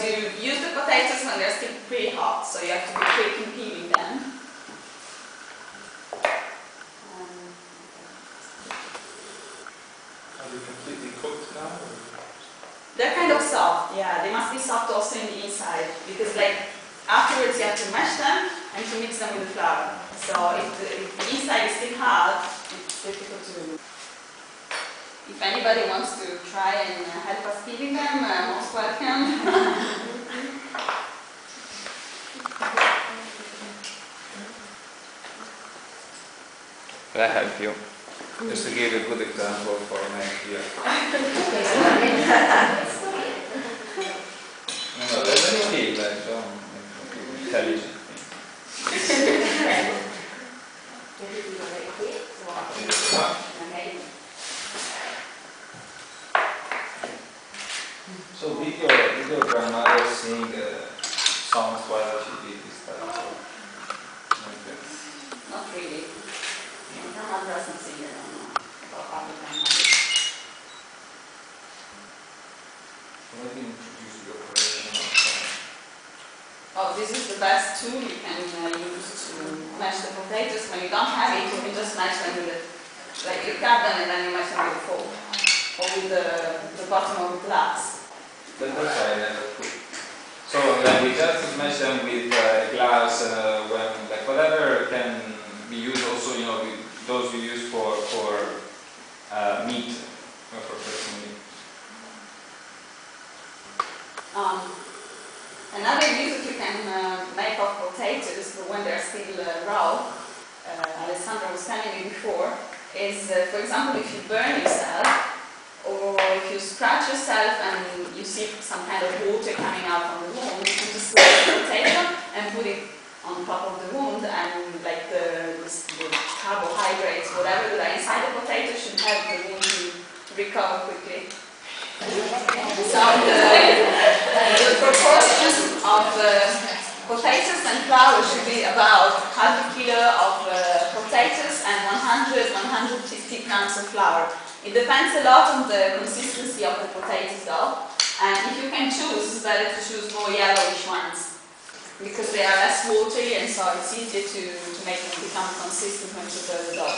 you use the potatoes when they're still pretty hot, so you have to be quick in peeling them. Are they completely cooked now? They're kind of soft, yeah. They must be soft also in the inside, because like afterwards you have to mash them and to mix them with the flour. So if the inside is still hard, it's difficult to. If anybody wants to try and help us peeling them, most welcome. Can I help you? Just to give a good example for next year. No, let me keep like intelligent things. So did your grandmother sing songs while she did this type of Not really. My mother doesn't sing it, I don't know about other grandmothers. Let me introduce the operation. Oh, this is the best tool you can use to mash the potatoes. When you don't have it, you can just mash them with it. Like you cut them and then you mash them with a fork. Or with the bottom of a glass. That's why I never put. So then we just mash them with glass, when like whatever can be used. Also, you know, those you use for meat, for cooking meat. Another use that you can make of potatoes when they're still raw, Alessandra was telling me before, is for example if you burn yourself or if you scratch yourself and you see some kind of water coming out from the wound, you can just slice the potato and put it on top of the wound, and like the carbohydrates, whatever that are inside the potato should help the wound to recover quickly. So the proportion of potatoes and flour should be about half a kilo of potatoes and 100–150 grams of flour. It depends a lot on the consistency of the potatoes though, and if you can choose, it's better to choose more yellowish ones because they are less watery and so it's easier to make them become consistent when you prepare the dough.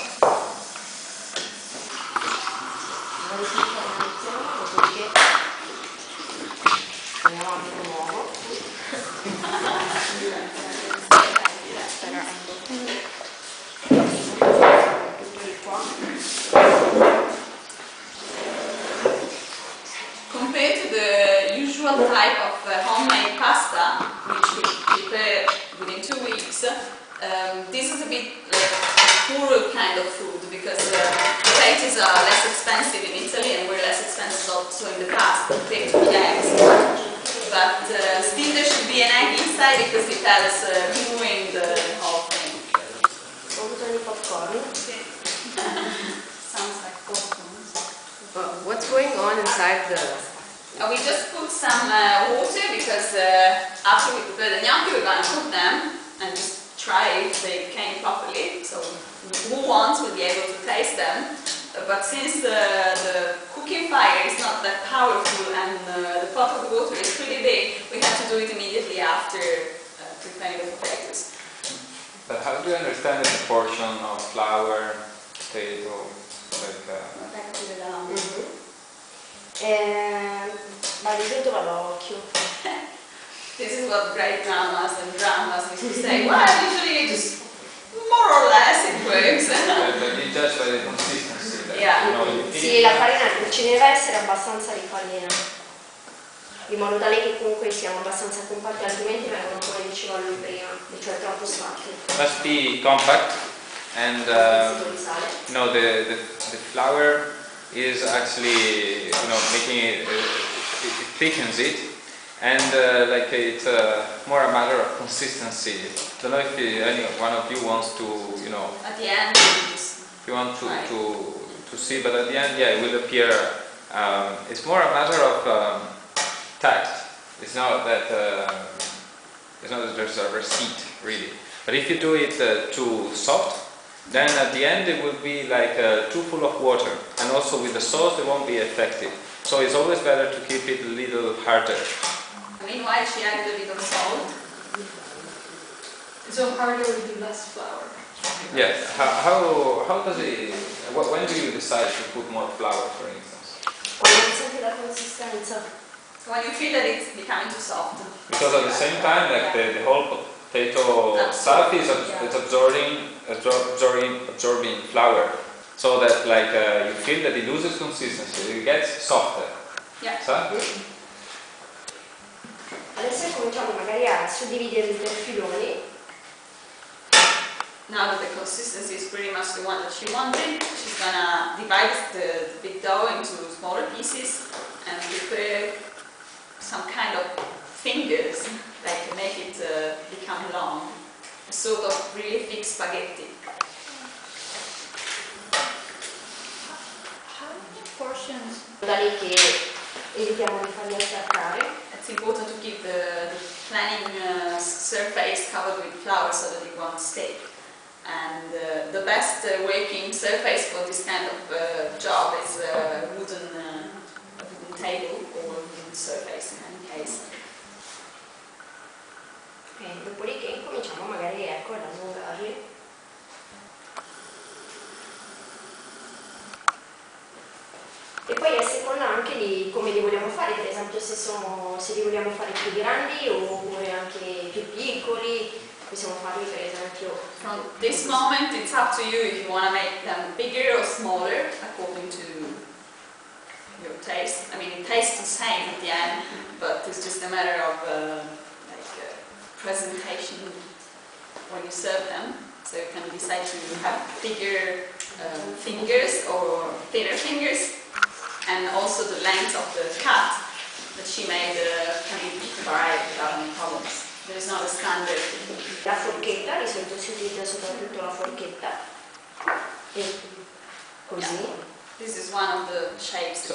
Compared to the usual type of homemade pasta, which we prepare within 2 weeks, this is a bit like a poorer kind of food because potatoes are less expensive in Italy and were less expensive also in the past compared to the eggs. But still there should be an egg inside because it helps gluing the whole thing. Popcorn. Sounds like popcorn. What's going on inside the... We just put some water because after we prepare the gnocchi we're going to cook them and just try if they came properly. So who wants will be able to taste them. But since the cooking fire is not that powerful and the pot of the water is pretty big, we have to do it immediately after preparing the potatoes. But how do you understand the proportion of flour, potato, Ma di solito vado a occhio. This is what great grandmas and grandmas used to say. Well, usually just more or less it works. But you judge by the consistency. That, Yeah. you know, Sì, la farina ci deve essere abbastanza di farina, in modo tale che comunque siamo abbastanza compatti, altrimenti vengono come diceva lui prima, cioè troppo slacchi. must be compact, and no, the flour is actually, you know, making it, it thickens it, and like it's more a matter of consistency. I don't know if any one of you wants to, you know, At the end, if you want to see, but at the end, yeah, it will appear. It's more a matter of tact. It's not that there's a receipt really. But if you do it too soft, then at the end it will be like too full of water, and also with the sauce it won't be effective. So it's always better to keep it a little harder. I mean, meanwhile she added a bit of salt. So harder would be less flour. Yeah. How does it? When do you decide to put more flour, for instance? Quando senti la consistenza. When you feel that it's becoming too soft. Because at the same time, like the whole potato stuff is absorbing flour, so that like you feel that it loses consistency, it gets softer. Yeah. So? Adesso cominciamo magari a suddividerli per filoni. Now that the consistency is pretty much the one that she wanted, she's gonna divide the big dough into smaller pieces and prepare some kind of fingers that can make it become long, a sort of really thick spaghetti. How many portions? Da lì che evitiamo di farli attaccare. It's important to keep the planning surface covered with flour so that it won't stick. And the best working surface for this kind of job is a wooden table or a wooden surface in any case. Dopodiché cominciamo magari ecco, ad allungarli. E poi a seconda anche di come li vogliamo fare, per esempio se li vogliamo fare più grandi oppure anche più piccoli, possiamo farli per esempio. From this moment it's up to you if you want to make them bigger or smaller according to your taste. I mean it tastes the same at the end, but it's just a matter of presentation when you serve them. So you can decide to have bigger fingers or thinner fingers. And also the length of the cut that she made can be varied without any problems. There is not a standard. La forchetta, di solito si utilizza soprattutto la forchetta. E così. Yeah. This is one of the shapes.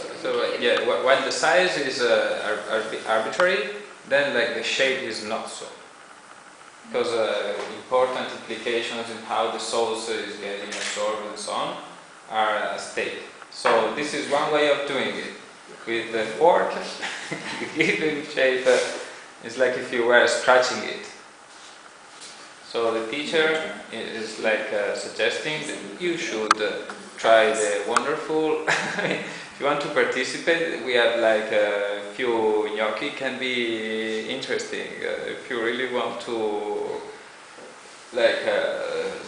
Yeah, when the size is arbitrary, then like the shape is not so. Because important implications in how the sauce is getting absorbed and so on are at stake. So this is one way of doing it. With the fork, you give it shape. It's like if you were scratching it. So the teacher is like suggesting that you should try the wonderful. If you want to participate, we have like a few gnocchi. Can be interesting if you really want to like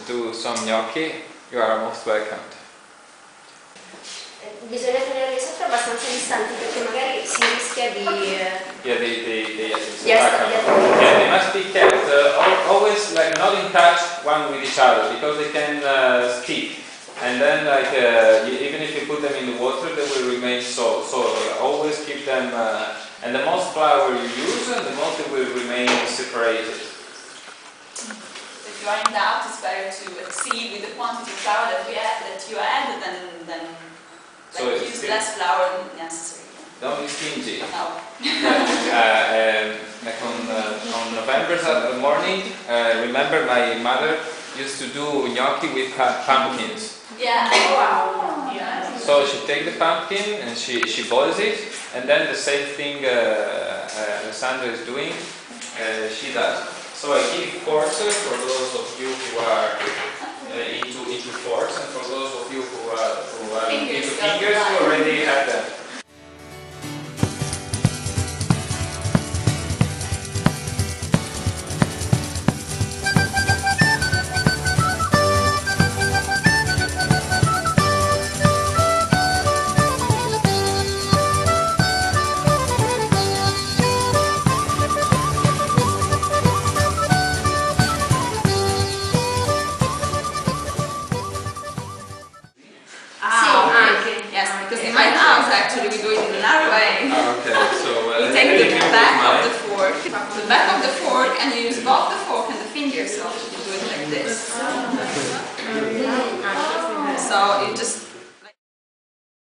do some gnocchi. You are most welcome. Bisogna tenerli sempre abbastanza distanti perché magari si rischia di... Yeah, they must be kept always like not in touch one with each other because they can stick. And then like even if you put them in the water, they will remain so. So always keep them. And the most flour you use, and the most they will remain separated. If you are in doubt, it's better to exceed with the quantity of flour that you add than So like use less flour than necessary. Don't be stingy. No. Like on November's morning, remember my mother used to do gnocchi with pumpkins. Yeah. Wow. Yeah. So she takes the pumpkin and she boils it, and then the same thing Alessandra is doing, she does. So I give forks for those of you who are into forks, and for those of you who are into fingers, who already have them. Actually, we do it in another way. Okay, so you take the back of the fork, and you use both the fork and the finger, so you do it like this. So you just